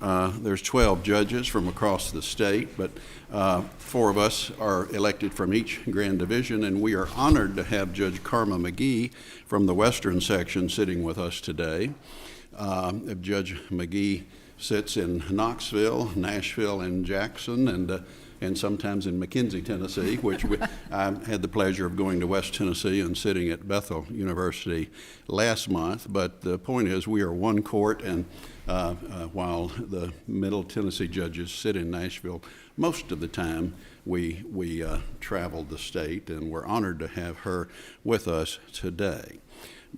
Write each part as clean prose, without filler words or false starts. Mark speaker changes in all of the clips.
Speaker 1: There's 12 judges from across the state, but 4 of us are elected from each Grand Division, and we are honored to have Judge Karma McGee from the Western section sitting with us today. Judge McGee sits in Knoxville, Nashville, and Jackson, and sometimes in McKenzie, Tennessee, which I had the pleasure of going to West Tennessee and sitting at Bethel University last month. But the point is, we are one court, and while the Middle Tennessee judges sit in Nashville, most of the time we traveled the state, and we're honored to have her with us today.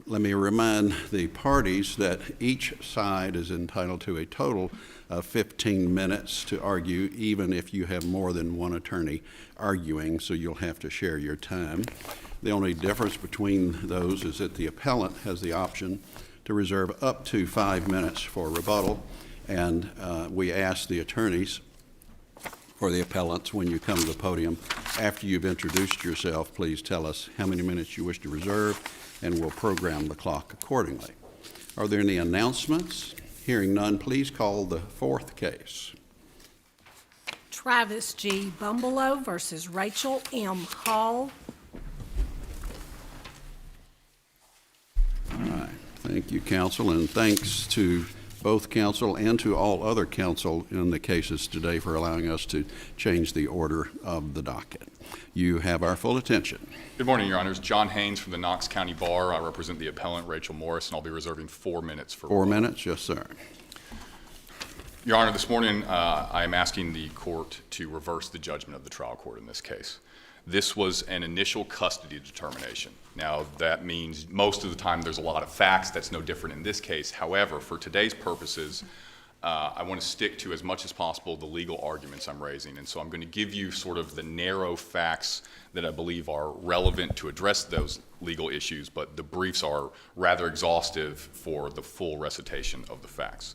Speaker 1: Let me remind the parties that each side is entitled to a total of 15 minutes to argue, even if you have more than one attorney arguing, so you'll have to share your time. The only difference between those is that the appellant has the option to reserve up to 5 minutes for rebuttal, and we ask the attorneys for the appellants, when you come to the podium, after you've introduced yourself, please tell us how many minutes you wish to reserve, and we'll program the clock accordingly. Are there any announcements? Hearing none, please call the 4th case.
Speaker 2: Travis G. Bumbalough versus Rachel M. Hall.
Speaker 1: All right. Thank you, counsel, and thanks to both counsel and to all other counsel in the cases today for allowing us to change the order of the docket. You have our full attention.
Speaker 3: Good morning, Your Honors. John Haynes from the Knox County Bar. I represent the appellant, Rachel Morris, and I'll be reserving 4 minutes for
Speaker 1: 4 minutes? Yes, sir.
Speaker 3: Your Honor, this morning I am asking the court to reverse the judgment of the trial court in this case. This was an initial custody determination. Now, that means most of the time there's a lot of facts. That's no different in this case. However, for today's purposes, I want to stick to as much as possible the legal arguments I'm raising. And so I'm going to give you sort of the narrow facts that I believe are relevant to address those legal issues, but the briefs are rather exhaustive for the full recitation of the facts.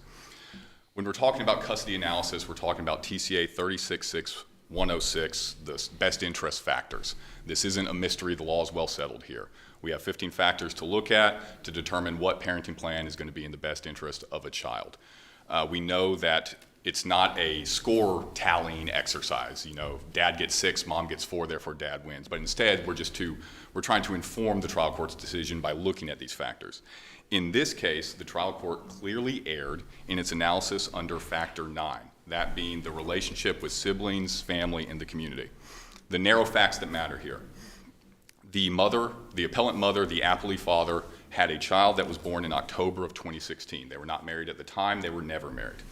Speaker 3: When we're talking about custody analysis, we're talking about TCA 366106, the best interest factors. This isn't a mystery. The law is well settled here. We have 15 factors to look at to determine what parenting plan is going to be in the best interest of a child. We know that it's not a score tallying exercise. You know, dad gets 6, mom gets 4, therefore dad wins. But instead, we're trying to inform the trial court's decision by looking at these factors. In this case, the trial court clearly erred in its analysis under factor 9, that being the relationship with siblings, family, and the community. The narrow facts that matter here. The appellant mother, the appellee father, had a child that was born in October of 2016. They were not married at the time. They were never married.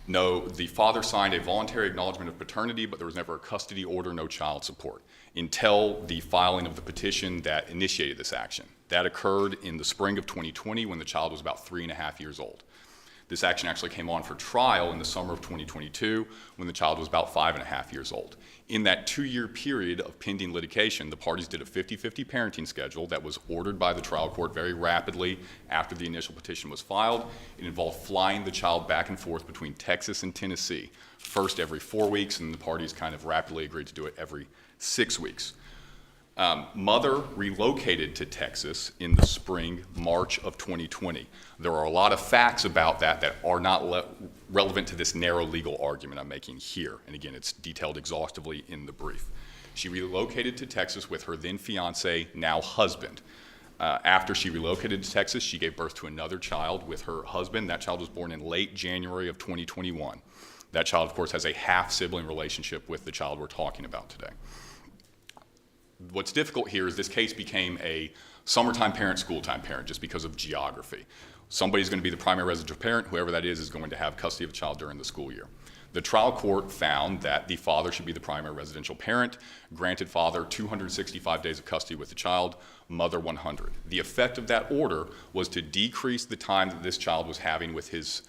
Speaker 3: No, the father signed a voluntary acknowledgement of paternity, but there was never a custody order, no child support, until the filing of the petition that initiated this action. That occurred in the spring of 2020 when the child was about 3.5 years old. This action actually came on for trial in the summer of 2022 when the child was about 5.5 years old. In that 2-year period of pending litigation, the parties did a 50-50 parenting schedule that was ordered by the trial court very rapidly after the initial petition was filed. It involved flying the child back and forth between Texas and Tennessee, first every 4 weeks, and the parties kind of rapidly agreed to do it every 6 weeks. Mother relocated to Texas in the spring, March of 2020. There are a lot of facts about that are not relevant to this narrow legal argument I'm making here. And again, it's detailed exhaustively in the brief. She relocated to Texas with her then fiance, now husband. After she relocated to Texas, she gave birth to another child with her husband. That child was born in late January of 2021. That child, of course, has a half-sibling relationship with the child we're talking about today. What's difficult here is this case became a summertime parent, school-time parent, just because of geography. Somebody's going to be the primary residential parent. Whoever that is going to have custody of the child during the school year. The trial court found that the father should be the primary residential parent, granted father 265 days of custody with the child, mother 100. The effect of that order was to decrease the time that this child was having with his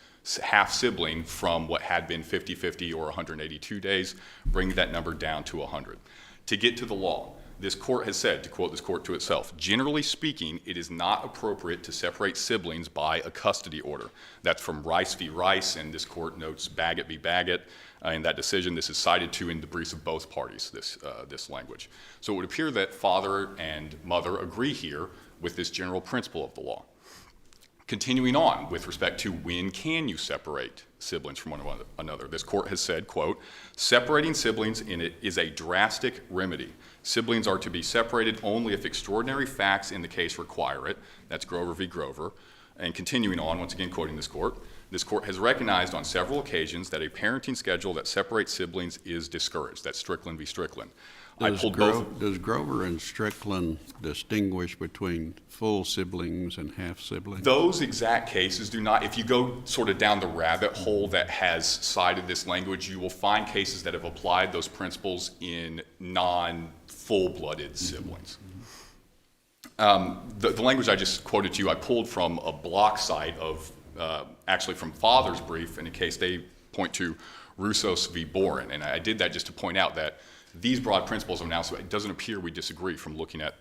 Speaker 3: half-sibling from what had been 50-50 or 182 days, bringing that number down to 100. To get to the law, this court has said, to quote this court to itself, generally speaking, it is not appropriate to separate siblings by a custody order. That's from Rice v. Rice, and this court notes Baggett v. Baggett. In that decision, this is cited to in the briefs of both parties, this language. So it would appear that father and mother agree here with this general principle of the law. Continuing on with respect to when can you separate siblings from one another, this court has said, quote, separating siblings in it is a drastic remedy. Siblings are to be separated only if extraordinary facts in the case require it. That's Grover v. Grover. And continuing on, once again quoting this court has recognized on several occasions that a parenting schedule that separates siblings is discouraged. That's Strickland v. Strickland.
Speaker 1: Does Grover and Strickland distinguish between full siblings and half siblings?
Speaker 3: Those exact cases do not. If you go sort of down the rabbit hole that has cited this language, you will find cases that have applied those principles in non-full-blooded siblings. The language I just quoted to you, I pulled from a block site of, actually from Father's brief, in a case they point to Roussos v. Boren. And I did that just to point out that these broad principles of analysis, it doesn't appear we disagree from looking at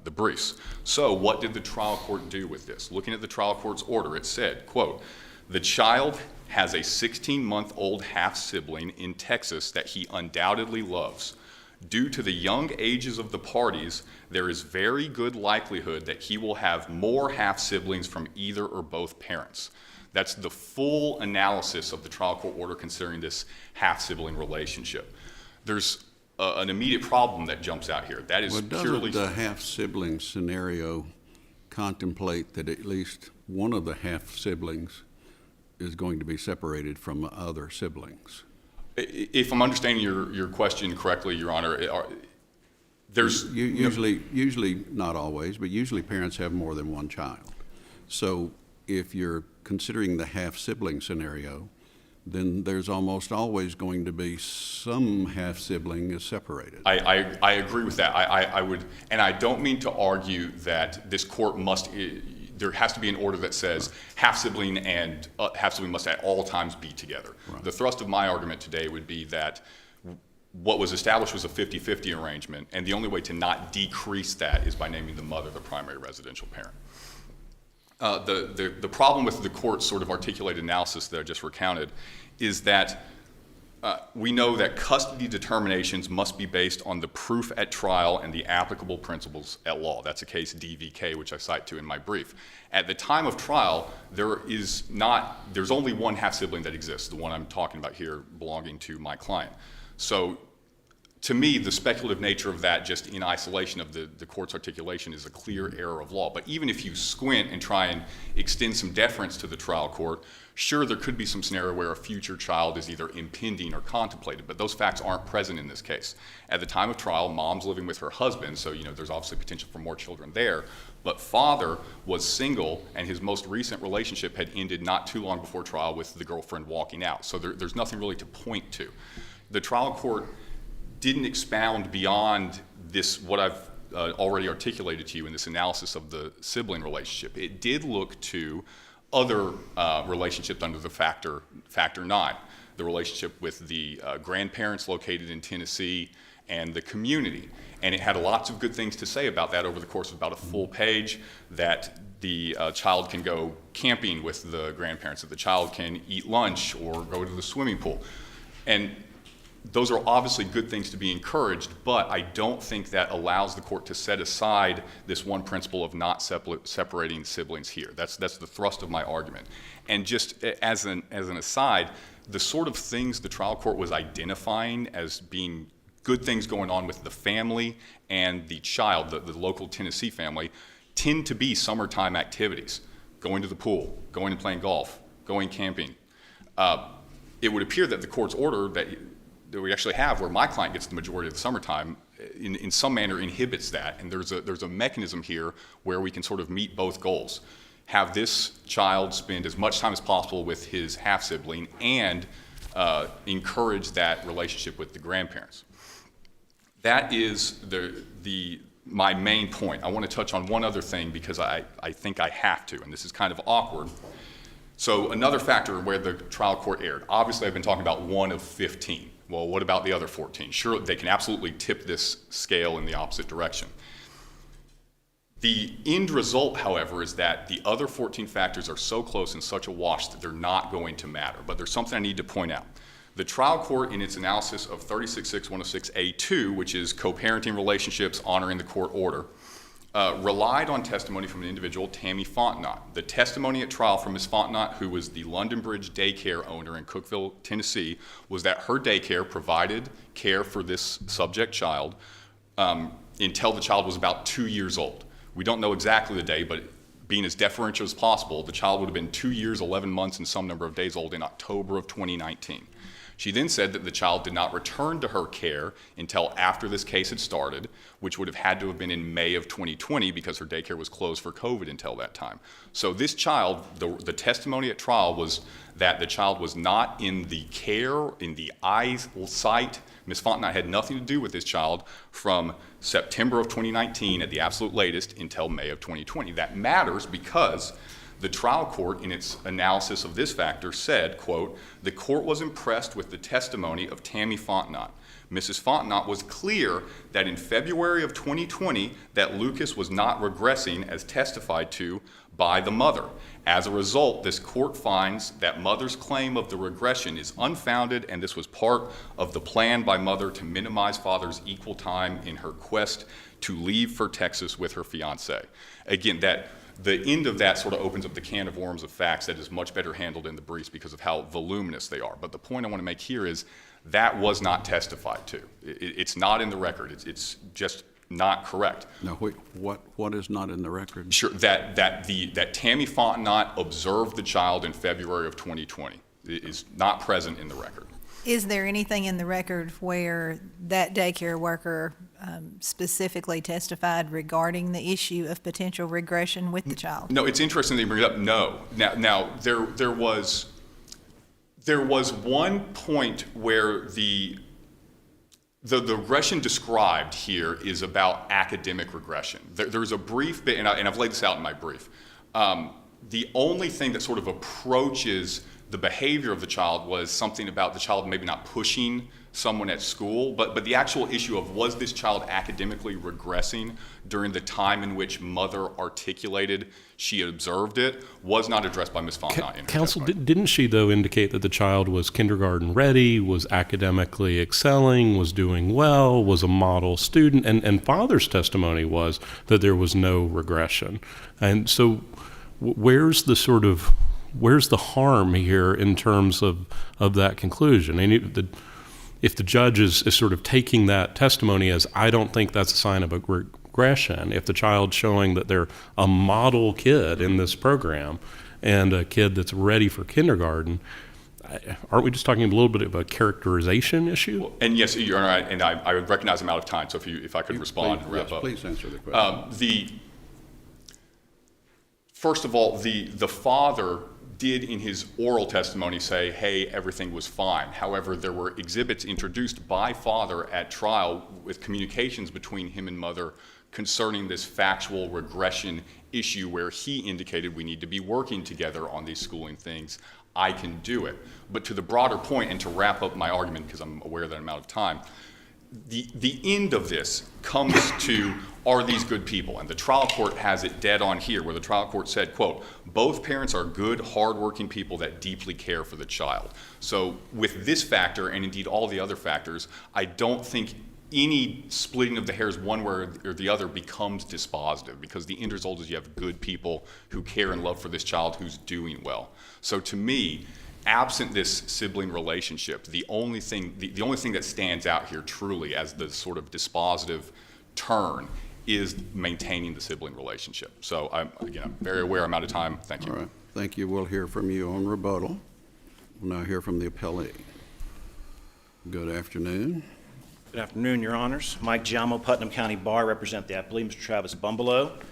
Speaker 3: the briefs. So what did the trial court do with this? Looking at the trial court's order, it said, quote, the child has a 16-month-old half-sibling in Texas that he undoubtedly loves. Due to the young ages of the parties, there is very good likelihood that he will have more half-siblings from either or both parents. That's the full analysis of the trial court order considering this half-sibling relationship. There's an immediate problem that jumps out here. That is purely...
Speaker 1: Doesn't the half-sibling scenario contemplate that at least one of the half-siblings is going to be separated from other siblings?
Speaker 3: If I'm understanding your question correctly, Your Honor, there's...
Speaker 1: Usually, not always, but usually parents have more than one child. So if you're considering the half-sibling scenario, then there's almost always going to be some half-sibling is separated.
Speaker 3: I agree with that. I would, and I don't mean to argue that this court must, there has to be an order that says half-sibling and half-sibling must at all times be together. Right. The thrust of my argument today would be that what was established was a 50-50 arrangement, and the only way to not decrease that is by naming the mother the primary residential parent. The problem with the court's sort of articulated analysis that I just recounted is that we know that custody determinations must be based on the proof at trial and the applicable principles at law. That's a case DVK, which I cite to in my brief. At the time of trial, there's only one half-sibling that exists, the one I'm talking about here belonging to my client. So to me, the speculative nature of that just in isolation of the court's articulation is a clear error of law. But even if you squint and try and extend some deference to the trial court, sure, there could be some scenario where a future child is either impending or contemplated, but those facts aren't present in this case. At the time of trial, mom's living with her husband, so there's obviously potential for more children there, but father was single, and his most recent relationship had ended not too long before trial with the girlfriend walking out. So there's nothing really to point to. The trial court didn't expound beyond this, what I've already articulated to you in this analysis of the sibling relationship. It did look to other relationships under the factor 9, the relationship with the grandparents located in Tennessee and the community. And it had lots of good things to say about that over the course of about a full page, that the child can go camping with the grandparents, that the child can eat lunch or go to the swimming pool. And those are obviously good things to be encouraged, but I don't think that allows the court to set aside this one principle of not separating siblings here. That's the thrust of my argument. And just as an aside, the sort of things the trial court was identifying as being good things going on with the family and the child, the local Tennessee family, tend to be summertime activities. Going to the pool, going and playing golf, going camping. It would appear that the court's order that we actually have, where my client gets the majority of the summertime, in some manner inhibits that. And there's a mechanism here where we can sort of meet both goals. Have this child spend as much time as possible with his half-sibling and encourage that relationship with the grandparents. That is my main point. I want to touch on one other thing because I think I have to, and this is kind of awkward. So another factor where the trial court erred. Obviously, I've been talking about one of 15. Well, what about the other 14? Sure, they can absolutely tip this scale in the opposite direction. The end result, however, is that the other 14 factors are so close and such a wash that they're not going to matter. But there's something I need to point out. The trial court, in its analysis of 36.6.106A2, which is co-parenting relationships honoring the court order, relied on testimony from an individual, Tammy Fontenot. The testimony at trial from Ms. Fontenot, who was the London Bridge daycare owner in Cookeville, Tennessee, was that her daycare provided care for this subject child until the child was about 2 years old. We don't know exactly the day, but being as deferential as possible, the child would have been 2 years, 11 months, and some number of days old in October of 2019. She then said that the child did not return to her care until after this case had started, which would have had to have been in May of 2020 because her daycare was closed for COVID until that time. So this child, the testimony at trial was that the child was not in the care, in the eyesight. Ms. Fontenot had nothing to do with this child from September of 2019 at the absolute latest until May of 2020. That matters because the trial court, in its analysis of this factor, said, quote, "The court was impressed with the testimony of Tammy Fontenot. Mrs. Fontenot was clear that in February of 2020 that Lucas was not regressing as testified to by the mother. As a result, this court finds that mother's claim of the regression is unfounded, and this was part of the plan by mother to minimize father's equal time in her quest to leave for Texas with her fiance." Again, the end of that sort of opens up the can of worms of facts that is much better handled in the briefs because of how voluminous they are. But the point I want to make here is that was not testified to. It's not in the record. It's just not correct.
Speaker 1: Now, what is not in the record?
Speaker 3: Sure, that Tammy Fontenot observed the child in February of 2020 is not present in the record.
Speaker 4: Is there anything in the record where that daycare worker specifically testified regarding the issue of potential regression with the child?
Speaker 3: No, it's interesting that you bring it up. No. Now there was one point where the regression described here is about academic regression. There's a brief bit, and I've laid this out in my brief. The only thing that sort of approaches the behavior of the child was something about the child maybe not pushing someone at school, but the actual issue of was this child academically regressing during the time in which mother articulated she observed it was not addressed by Ms. Fontenot in her
Speaker 5: Counsel,
Speaker 3: testimony.
Speaker 5: didn't she, though, indicate that the child was kindergarten ready, was academically excelling, was doing well, was a model student, and father's testimony was that there was no regression. And so where's the harm here in terms of that conclusion? And if the judge is sort of taking that testimony as, I don't think that's a sign of a regression, if the child's showing that they're a model kid in this program and a kid that's ready for kindergarten, aren't we just talking a little bit of a characterization issue?
Speaker 3: Well, and yes, you're right, and I recognize I'm out of time, so if I could respond and wrap up.
Speaker 1: Please answer the question.
Speaker 3: First of all, the father did in his oral testimony say, hey, everything was fine. However, there were exhibits introduced by father at trial with communications between him and mother concerning this factual regression issue where he indicated we need to be working together on these schooling things. I can do it. But to the broader point, and to wrap up my argument because I'm aware that I'm out of time, the end of this comes to, are these good people? And the trial court has it dead on here, where the trial court said, quote, both parents are good, hardworking people that deeply care for the child. So with this factor, and indeed all the other factors, I don't think any splitting of the hairs one way or the other becomes dispositive, because the end result is you have good people who care and love for this child who's doing well. So to me, absent this sibling relationship, the only thing that stands out here truly as the sort of dispositive turn is maintaining the sibling relationship. So I'm very aware I'm out of time. Thank you.
Speaker 1: All right. Thank you. We'll hear from you on rebuttal. We'll now hear from the appellee. Good afternoon.
Speaker 6: Good afternoon, Your Honors. Mike Giamo, Putnam County Bar, represent the appellee, Mr. Travis Bumbalough. I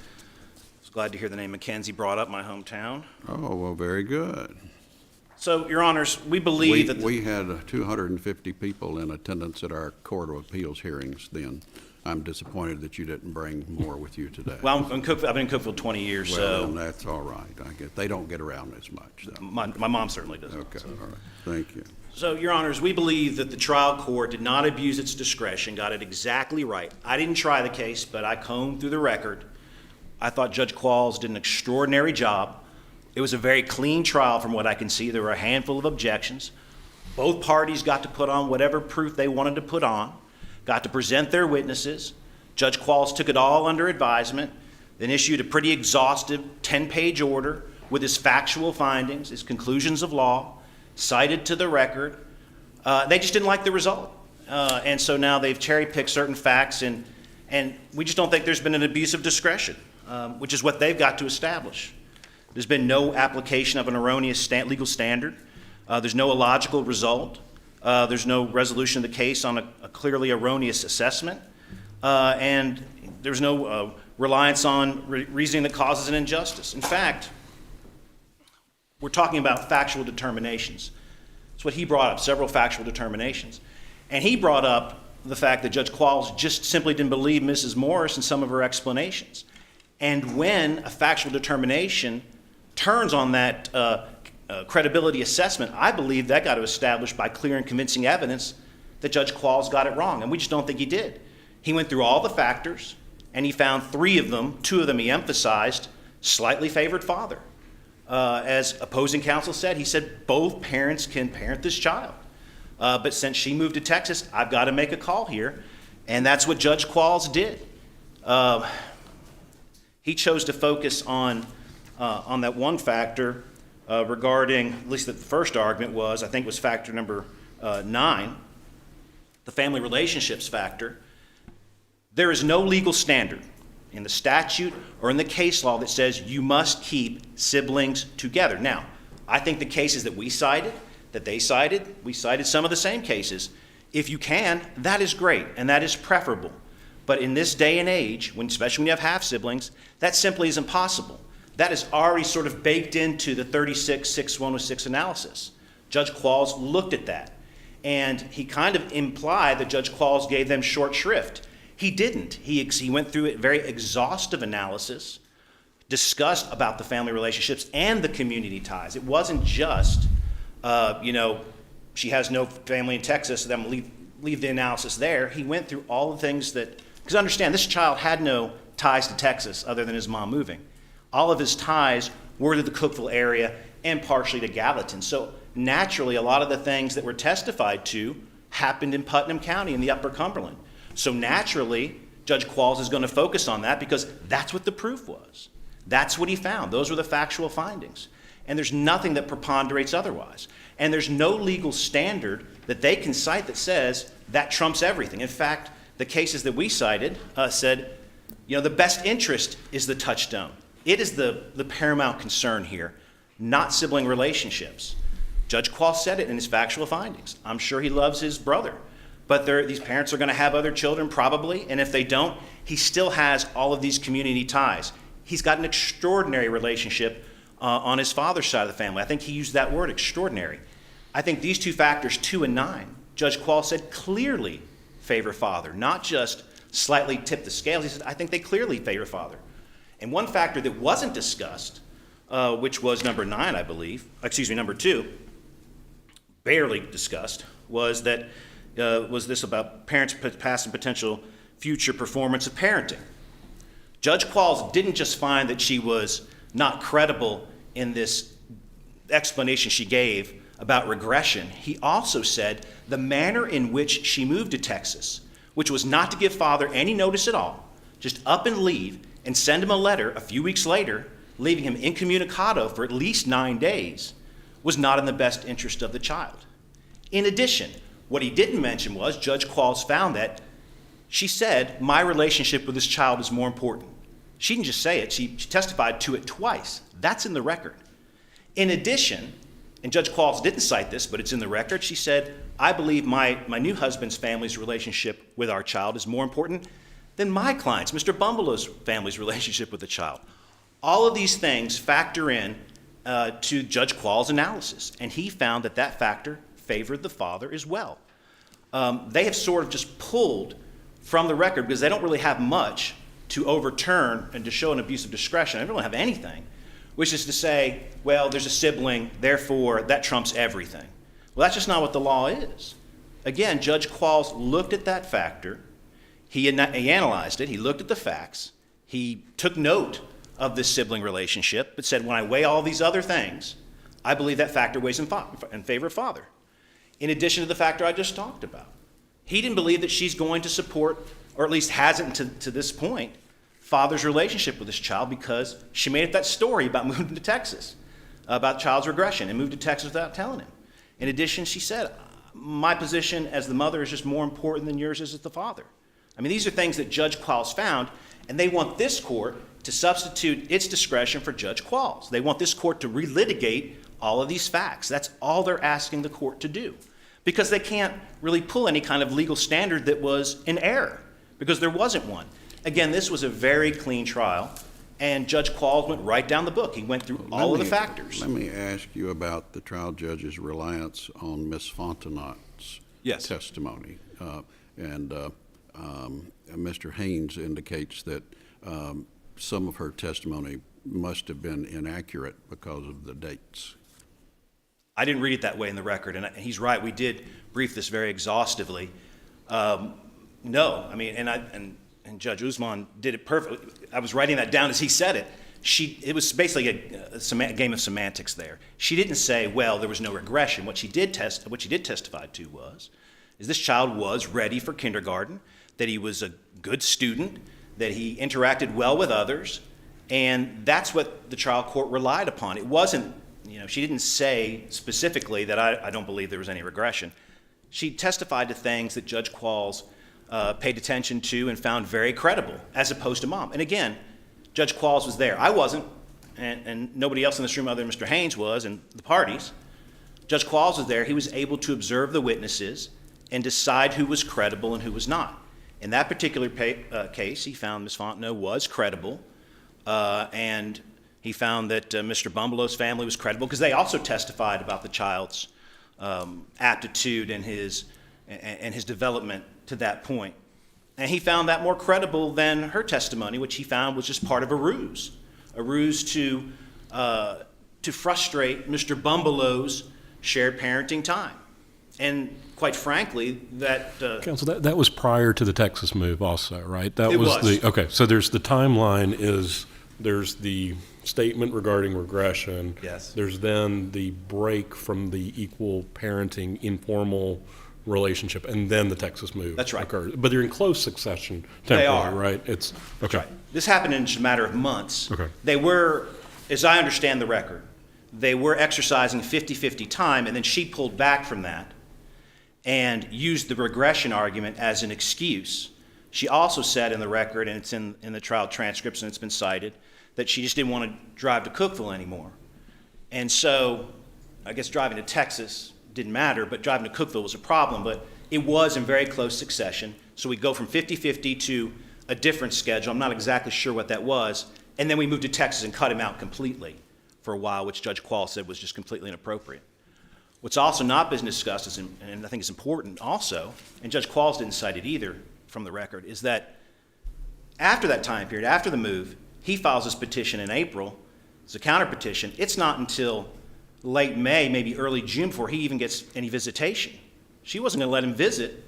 Speaker 6: was glad to hear the name Mackenzie brought up, my hometown.
Speaker 1: Oh, well, very good.
Speaker 6: So, Your Honors, we believe that...
Speaker 1: We had 250 people in attendance at our Court of Appeals hearings then. I'm disappointed that you didn't bring more with you today.
Speaker 6: Well, I've been in Cookeville 20 years,
Speaker 1: Well, then
Speaker 6: so...
Speaker 1: that's all right. They don't get around as much, though.
Speaker 6: My mom certainly doesn't.
Speaker 1: Okay,
Speaker 6: so.
Speaker 1: all right. Thank you.
Speaker 6: So, Your Honors, we believe that the trial court did not abuse its discretion, got it exactly right. I didn't try the case, but I combed through the record. I thought Judge Qualls did an extraordinary job. It was a very clean trial from what I can see. There were a handful of objections. Both parties got to put on whatever proof they wanted to put on, got to present their witnesses. Judge Qualls took it all under advisement. then issued a pretty exhaustive 10-page order with his factual findings, his conclusions of law, cited to the record. They just didn't like the result. And so now they've cherry-picked certain facts, and we just don't think there's been an abuse of discretion, which is what they've got to establish. There's been no application of an erroneous legal standard. There's no illogical result. There's no resolution of the case on a clearly erroneous assessment. And there's no reliance on reasoning that causes an injustice. In fact, we're talking about factual determinations. That's what he brought up, several factual determinations. And he brought up the fact that Judge Qualls just simply didn't believe Mrs. Morris in some of her explanations. And when a factual determination turns on that credibility assessment, I believe that got to establish by clear and convincing evidence that Judge Qualls got it wrong, and we just don't think he did. He went through all the factors, and he found three of them, two of them he emphasized, slightly favored father. As opposing counsel said, he said both parents can parent this child. But since she moved to Texas, I've got to make a call here, and that's what Judge Qualls did. He chose to focus on that one factor regarding, at least the first argument was, I think it was factor number 9, the family relationships factor. There is no legal standard in the statute or in the case law that says you must keep siblings together. Now, I think the cases that we cited, that they cited, we cited some of the same cases. If you can, that is great, and that is preferable. But in this day and age, especially when you have half-siblings, that simply isn't possible. That is already sort of baked into the 36-6-106 analysis. Judge Qualls looked at that, and he kind of implied that Judge Qualls gave them short shrift. He didn't. He went through a very exhaustive analysis, discussed about the family relationships and the community ties. It wasn't just, she has no family in Texas, so then leave the analysis there. He went through all the things that, because understand, this child had no ties to Texas other than his mom moving. All of his ties were to the Cookeville area and partially to Gallatin. So naturally, a lot of the things that were testified to happened in Putnam County in the Upper Cumberland. So naturally, Judge Qualls is going to focus on that because that's what the proof was. That's what he found. Those were the factual findings. And there's nothing that preponderates otherwise. And there's no legal standard that they can cite that says that trumps everything. In fact, the cases that we cited said, the best interest is the touchstone. It is the paramount concern here, not sibling relationships. Judge Qualls said it in his factual findings. I'm sure he loves his brother. But these parents are going to have other children probably, and if they don't, he still has all of these community ties. He's got an extraordinary relationship on his father's side of the family. I think he used that word, extraordinary. I think these two factors, 2 and 9, Judge Qualls said clearly favor father, not just slightly tip the scales. He said, I think they clearly favor father. And one factor that wasn't discussed, which was number 2, barely discussed, was this about parents' past and potential future performance of parenting. Judge Qualls didn't just find that she was not credible in this explanation she gave about regression. He also said the manner in which she moved to Texas, which was not to give father any notice at all, just up and leave and send him a letter a few weeks later, leaving him incommunicado for at least 9 days, was not in the best interest of the child. In addition, what he didn't mention was Judge Qualls found that she said, my relationship with this child is more important. She didn't just say it, she testified to it twice. That's in the record. In addition, and Judge Qualls didn't cite this, but it's in the record, she said, I believe my new husband's family's relationship with our child is more important than my client's, Mr. Bumbalough's family's relationship with the child. All of these things factor in to Judge Qualls' analysis, and he found that factor favored the father as well. They have sort of just pulled from the record because they don't really have much to overturn and to show an abuse of discretion. They don't have anything, which is to say, well, there's a sibling, therefore that trumps everything. Well, that's just not what the law is. Again, Judge Qualls looked at that factor, he analyzed it, he looked at the facts, he took note of this sibling relationship, but said, when I weigh all these other things, I believe that factor weighs in favor of father. In addition to the factor I just talked about. He didn't believe that she's going to support, or at least hasn't to this point, father's relationship with this child because she made up that story about moving to Texas, about child's regression, and moved to Texas without telling him. In addition, she said, my position as the mother is just more important than yours is as the father. I mean, these are things that Judge Qualls found, and they want this court to substitute its discretion for Judge Qualls. They want this court to relitigate all of these facts. That's all they're asking the court to do, because they can't really pull any kind of legal standard that was in error, because there wasn't one. Again, this was a very clean trial, and Judge Qualls went right down the book. He went through all of the factors.
Speaker 1: Let me ask you about the trial judge's reliance on Ms. Fontenot's
Speaker 6: Yes.
Speaker 1: testimony. Mr. Haynes indicates that some of her testimony must have been inaccurate because of the dates.
Speaker 6: I didn't read it that way in the record, and he's right. We did brief this very exhaustively. No, I mean, and Judge Usman did it perfectly. I was writing that down as he said it. It was basically a game of semantics there. She didn't say, well, there was no regression. What she did testify to is this child was ready for kindergarten, that he was a good student, that he interacted well with others, and that's what the trial court relied upon. It wasn't, she didn't say specifically that I don't believe there was any regression. She testified to things that Judge Qualls paid attention to and found very credible, as opposed to Mom. And again, Judge Qualls was there. I wasn't, and nobody else in this room other than Mr. Haynes was, and the parties. Judge Qualls was there. He was able to observe the witnesses and decide who was credible and who was not. In that particular case, he found Ms. Fontenot was credible, and he found that Mr. Bumbalough's family was credible because they also testified about the child's aptitude and his development to that point. And he found that more credible than her testimony, which he found was just part of a ruse to frustrate Mr. Bumbalough's shared parenting time. And quite frankly, that
Speaker 5: Counsel, that was prior to the Texas move also, right? That
Speaker 6: It was.
Speaker 5: Okay, so there's the timeline there's the statement regarding regression.
Speaker 6: Yes.
Speaker 5: There's then the break from the equal parenting informal relationship, and then the Texas move.
Speaker 6: That's right.
Speaker 5: Occurs. But they're in close succession
Speaker 6: They
Speaker 5: temporally,
Speaker 6: are.
Speaker 5: right? It's okay.
Speaker 6: right. This happened in just a matter of months.
Speaker 5: Okay.
Speaker 6: They were, as I understand the record, they were exercising 50-50 time, and then she pulled back from that and used the regression argument as an excuse. She also said in the record, and it's in the trial transcripts and it's been cited, that she just didn't want to drive to Cookeville anymore. And so I guess driving to Texas didn't matter, but driving to Cookeville was a problem. But it was in very close succession. So we go from 50-50 to a different schedule. I'm not exactly sure what that was. And then we moved to Texas and cut him out completely for a while, which Judge Qualls said was just completely inappropriate. What's also not been discussed, and I think it's important also, and Judge Qualls didn't cite it either from the record, is that after that time period, after the move, he files his petition in April. It's a counter petition. It's not until late May, maybe early June, before he even gets any visitation. She wasn't going to let him visit,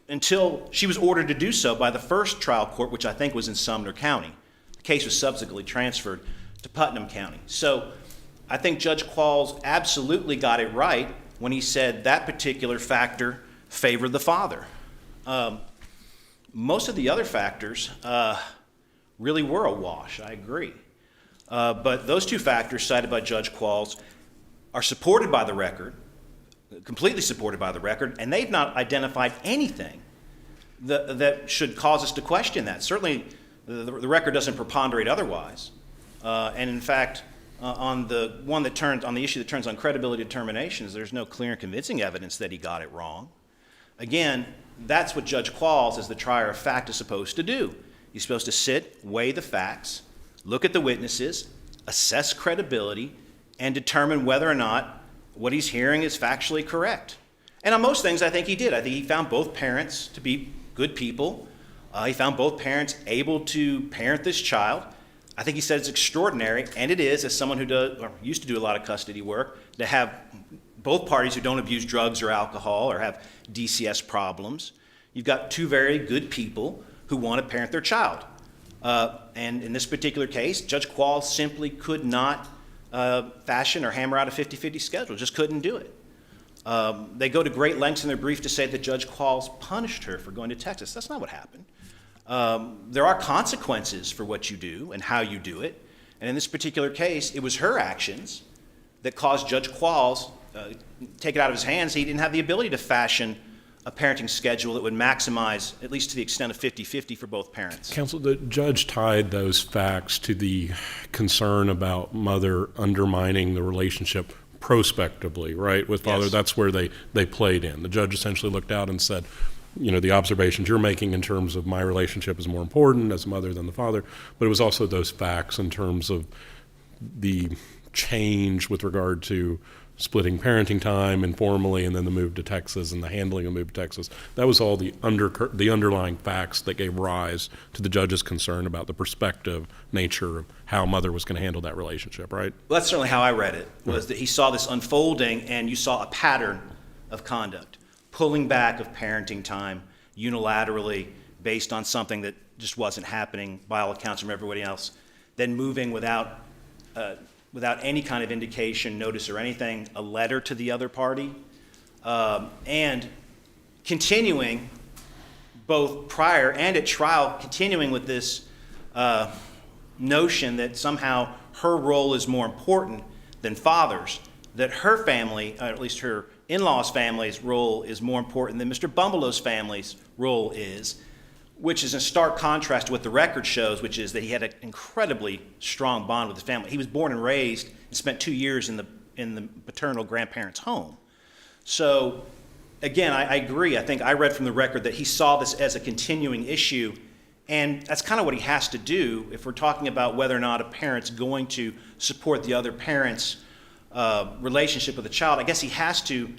Speaker 6: until she was ordered to do so by the first trial court, which I think was in Sumner County. The case was subsequently transferred to Putnam County. So I think Judge Qualls absolutely got it right when he said that particular factor favored the father. Most of the other factors really were a wash, I agree. But those two factors cited by Judge Qualls are supported by the record, completely supported by the record, and they've not identified anything that should cause us to question that. Certainly, the record doesn't preponderate otherwise. And in fact, on the issue that turns on credibility determinations, there's no clear and convincing evidence that he got it wrong. Again, that's what Judge Qualls, as the trier of fact, is supposed to do. He's supposed to sit, weigh the facts, look at the witnesses, assess credibility, and determine whether or not what he's hearing is factually correct. And on most things, I think he did. I think he found both parents to be good people. He found both parents able to parent this child. I think he said it's extraordinary, and it is, as someone who used to do a lot of custody work, to have both parties who don't abuse drugs or alcohol or have DCS problems. You've got two very good people who want to parent their child. And in this particular case, Judge Qualls simply could not fashion or hammer out a 50-50 schedule, just couldn't do it. They go to great lengths in their brief to say that Judge Qualls punished her for going to Texas. That's not what happened. there are consequences for what you do and how you do it. And in this particular case, it was her actions that caused Judge Qualls take it out of his hands. He didn't have the ability to fashion a parenting schedule that would maximize, at least to the extent of 50-50 for both parents.
Speaker 5: Counsel, the judge tied those facts to the concern about mother undermining the relationship prospectively, right, with father.
Speaker 6: Yes.
Speaker 5: That's where they played in. The judge essentially looked out and said, you know, the observations you're making in terms of my relationship is more important as a mother than the father, but it was also those facts in terms of the change with regard to splitting parenting time informally, and then the move to Texas and the handling of move to Texas. That was all the underlying facts that gave rise to the judge's concern about the prospective nature of how mother was going to handle that relationship, right?
Speaker 6: Well, that's certainly how I read it, was that he saw this unfolding and you saw a pattern of conduct, pulling back of parenting time unilaterally based on something that just wasn't happening by all accounts from everybody else, then moving without any kind of indication, notice, or anything, a letter to the other party, and continuing both prior and at trial, continuing with this notion that somehow her role is more important than father's, that her family, or at least her in-laws' family's role is more important than Mr. Bumbalough's family's role is, which is in stark contrast to what the record shows, which is that he had an incredibly strong bond with his family. He was born and raised and spent 2 years in the paternal grandparents' home. So, again, I agree. I think I read from the record that he saw this as a continuing issue, and that's kind of what he has to do if we're talking about whether or not a parent's going to support the other parent's relationship with the child. I guess he has to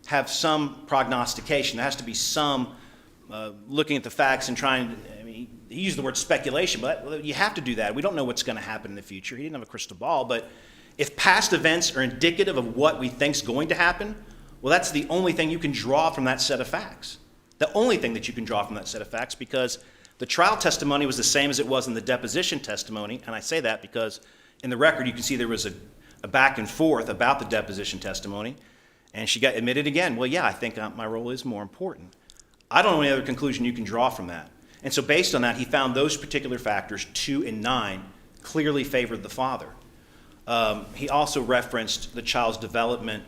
Speaker 6: have some prognostication. There has to be some looking at the facts and trying to, I mean, he used the word speculation, but you have to do that. We don't know what's going to happen in the future. He didn't have a crystal ball, but if past events are indicative of what we think's going to happen, well, that's the only thing you can draw from that set of facts. The only thing that you can draw from that set of facts, because the trial testimony was the same as it was in the deposition testimony, and I say that because in the record you can see there was a back and forth about the deposition testimony, and she got admitted again, well, yeah, I think my role is more important. I don't know any other conclusion you can draw from that. And so based on that, he found those particular factors, 2 and 9, clearly favored the father. He also referenced the child's development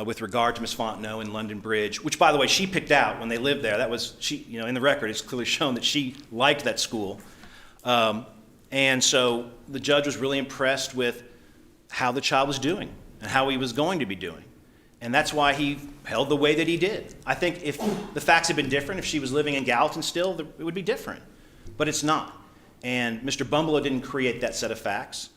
Speaker 6: with regard to Ms. Fontenot in London Bridge, which, by the way, she picked out when they lived there. That was, in the record, it's clearly shown that she liked that school. And so the judge was really impressed with how the child was doing and how he was going to be doing. And that's why he held the way that he did. I think if the facts had been different, if she was living in Gallatin still, it would be different. But it's not. And Mr. Bumbalough didn't create that set of facts.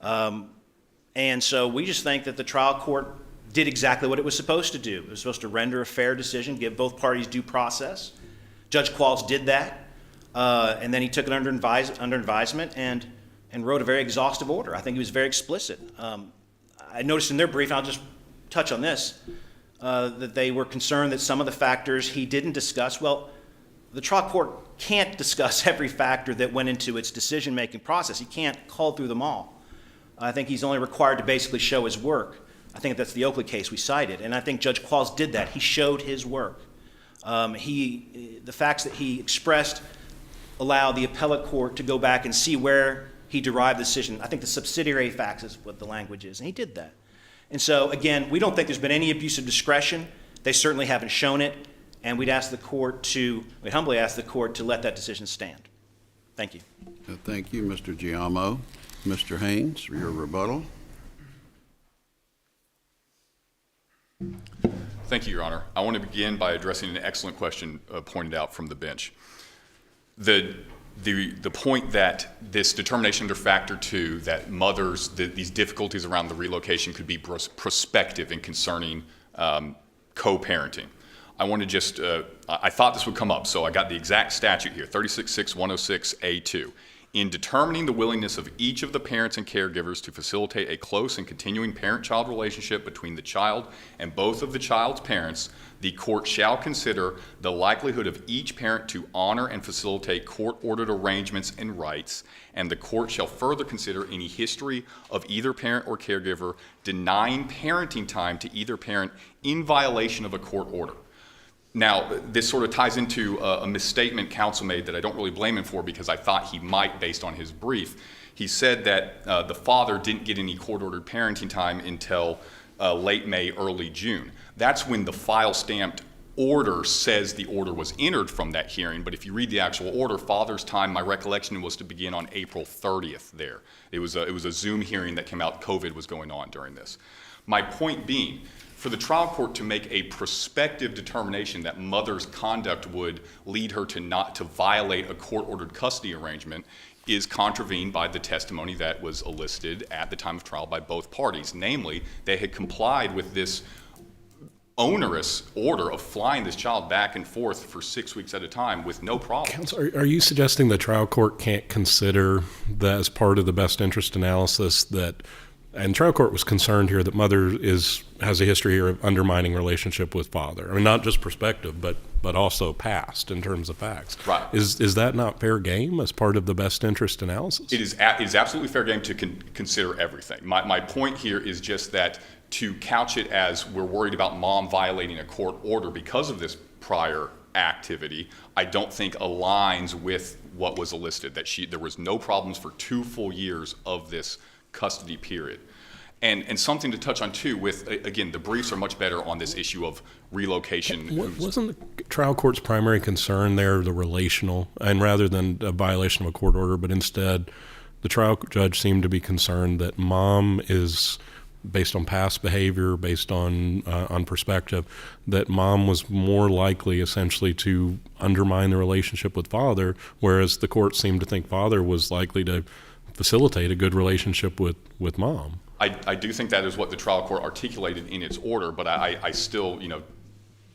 Speaker 6: And so we just think that the trial court did exactly what it was supposed to do. It was supposed to render a fair decision, give both parties due process. Judge Qualls did that. And then he took it under advisement and wrote a very exhaustive order. I think he was very explicit. I noticed in their brief, and I'll just touch on this, that they were concerned that some of the factors he didn't discuss. Well, the trial court can't discuss every factor that went into its decision-making process. He can't cull through them all. I think he's only required to basically show his work. I think that's the Oakley case we cited, and I think Judge Qualls did that. He showed his work. The facts that he expressed allow the appellate court to go back and see where he derived the decision. I think the subsidiary facts is what the language is, and he did that. And so, again, we don't think there's been any abuse of discretion. They certainly haven't shown it, and we'd humbly ask the court to let that decision stand. Thank you.
Speaker 1: Thank you, Mr. Giamo. Mr. Haynes, for your rebuttal.
Speaker 3: Thank you, Your Honor. I want to begin by addressing an excellent question pointed out from the bench. The point that this determination under Factor 2, that mothers, these difficulties around the relocation could be prospective in concerning co-parenting. I want to just, I thought this would come up, so I got the exact statute here, 366106A2. In determining the willingness of each of the parents and caregivers to facilitate a close and continuing parent-child relationship between the child and both of the child's parents, the court shall consider the likelihood of each parent to honor and facilitate court-ordered arrangements and rights, and the court shall further consider any history of either parent or caregiver denying parenting time to either parent in violation of a court order. Now, this sort of ties into a misstatement counsel made that I don't really blame him for because I thought he might based on his brief. He said that the father didn't get any court-ordered parenting time until late May, early June. That's when the file-stamped order says the order was entered from that hearing, but if you read the actual order, father's time, my recollection was to begin on April 30th there. It was a Zoom hearing that came out, COVID was going on during this. My point being, for the trial court to make a prospective determination that mother's conduct would lead her to violate a court-ordered custody arrangement is contravened by the testimony that was elicited at the time of trial by both parties. Namely, they had complied with this onerous order of flying this child back and forth for 6 weeks at a time with no problems.
Speaker 5: Counsel, are you suggesting the trial court can't consider that as part of the best interest analysis that, and trial court was concerned here that mother has a history here of undermining relationship with father? I mean, not just perspective, but also past in terms of facts.
Speaker 3: Right.
Speaker 5: Is that not fair game as part of the best interest analysis?
Speaker 3: It is absolutely fair game to consider everything. My point here is just that to couch it as we're worried about mom violating a court order because of this prior activity, I don't think aligns with what was elicited, that there was no problems for 2 full years of this custody period. And something to touch on too with, again, the briefs are much better on this issue of relocation.
Speaker 5: Wasn't the trial court's primary concern there the relational, and rather than a violation of a court order, but instead the trial judge seemed to be concerned that mom is, based on past behavior, based on perspective, that mom was more likely essentially to undermine the relationship with father, whereas the court seemed to think father was likely to facilitate a good relationship with mom.
Speaker 3: I do think that is what the trial court articulated in its order, but I still,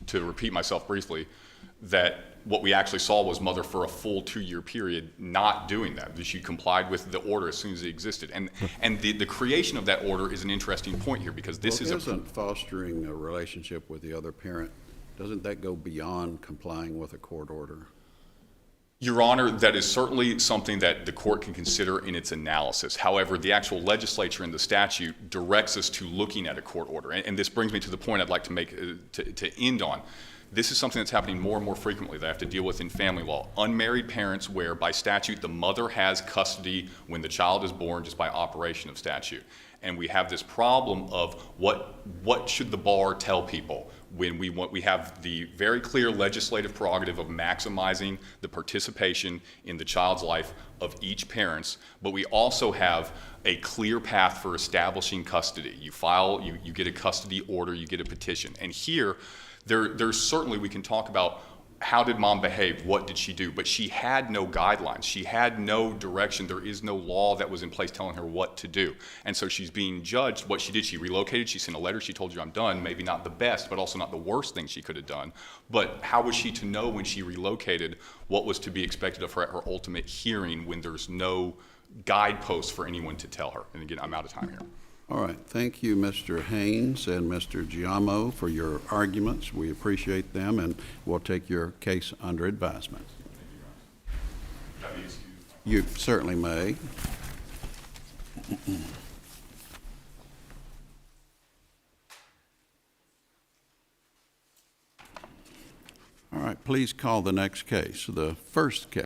Speaker 3: to repeat myself briefly, that what we actually saw was mother for a full 2-year period not doing that. She complied with the order as soon as it existed. And the creation of that order is an interesting point here because this
Speaker 1: isn't fostering a relationship with the other parent, doesn't that go beyond complying with a court order?
Speaker 3: Your Honor, that is certainly something that the court can consider in its analysis. However, the actual legislature in the statute directs us to looking at a court order. And this brings me to the point I'd like to make to end on. This is something that's happening more and more frequently that I have to deal with in family law. Unmarried parents where by statute the mother has custody when the child is born just by operation of statute. And we have this problem of what should the bar tell people when we have the very clear legislative prerogative of maximizing the participation in the child's life of each parent, but we also have a clear path for establishing custody. You get a custody order, you get a petition. And here, there's certainly, we can talk about how did mom behave, what did she do, but she had no guidelines, she had no direction, there is no law that was in place telling her what to do. And so she's being judged. What she did, she relocated, she sent a letter, she told you I'm done, maybe not the best, but also not the worst thing she could have done. But how was she to know when she relocated what was to be expected of her at her ultimate hearing when there's no guideposts for anyone to tell her? And again, I'm out of time here.
Speaker 1: All right, thank you, Mr. Haynes and Mr. Giamo, for your arguments. We appreciate them, and we'll take your case under advisement. You certainly may. All right, please call the next case. The first case.